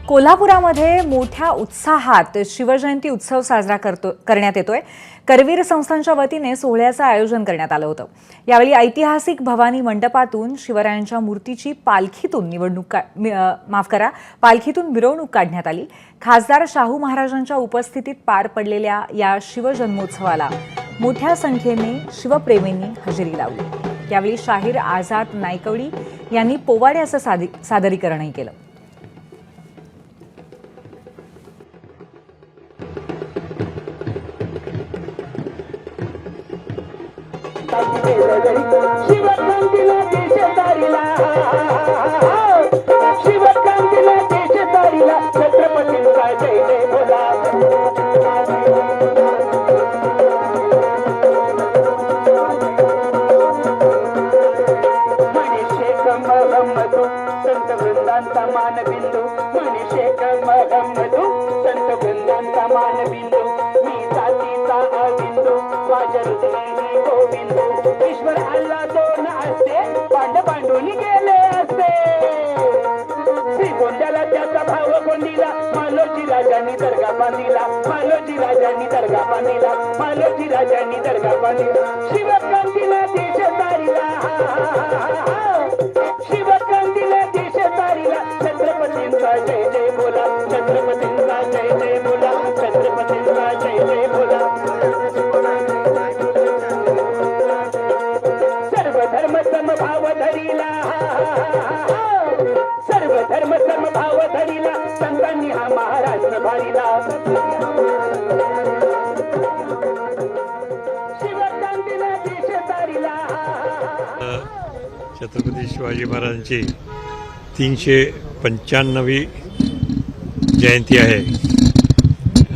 कोल्हापुरामध्ये मोठ्या उत्साहात शिवजयंती उत्सव साजरा करण्यात येतोय। करवीर संस्थांच्या वतीने सोहळ्याचं आयोजन करण्यात आलं होतं। यावेळी ऐतिहासिक भवानी मंडपातून शिवरायांच्या मूर्तीची पालखीतून मिरवणूक काढण्यात आली। खासदार शाहू महाराजांच्या उपस्थितीत पार पडलेल्या या शिवजन्मोत्सवाला मोठ्या संख्येने शिवप्रेमींनी हजेरी लावली। यावेळी शाहीर आझाद नायकवडी यांनी पोवाड्याचं सादरीकरणही केलं। संत वृंदांचा मानबिंदू मनीषेक महम्मदू संत वृंदांचा मानबिंदू मी जातीचा अबिंदू माझ्या हृदयाने गोविंदू ईश्वर अल्लाह दोन असते पांडुनी गेले असते श्री गोंद्याला त्याचा भाव गोंदीला मालोजी राजांनी दर्गा बांधिला मालोजी राजांनी दर्गा बांधिला मालोजी राजांनी दर्गा बांधिला शिवकांतीला देश तारिला शिवकांतीला देश तारिला छत्रपतींचा जय जय बोला छत्रपतींचा जय जय बोला छत्रपतींचा जय जय बोला सर्वधर्म समभाव धरिला सर्वधर्म समभाव धरिला संतांनी हा महाराष्ट्र भारिला शिवकांतीला देश तारिला। छत्रपती शिवाजी महाराजांची 395वी जयंती आहे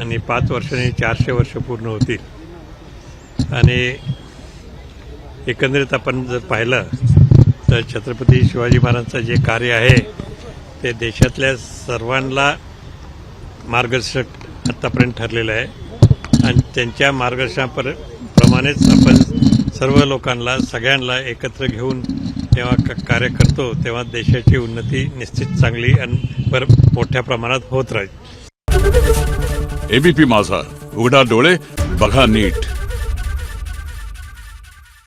आणि 5 वर्षांनी 400 वर्ष पूर्ण होतील। आणि एकंदरीत आपण जर पाहिलं तर छत्रपती शिवाजी महाराजांचं जे कार्य आहे ते देशातल्या सर्वांना मार्गदर्शक आत्तापर्यंत ठरलेलं आहे आणि त्यांच्या मार्गदर्शनाप्रमाणेच आपण सर्व लोकांना सगळ्यांना एकत्र घेऊन जेव्हा कार्य करतो तेव्हा देशाची उन्नती निश्चित चांगली आणि मोठ्या प्रमाणात होत राहील। एबीपी माझा, उघडा डोळे बघा नीट।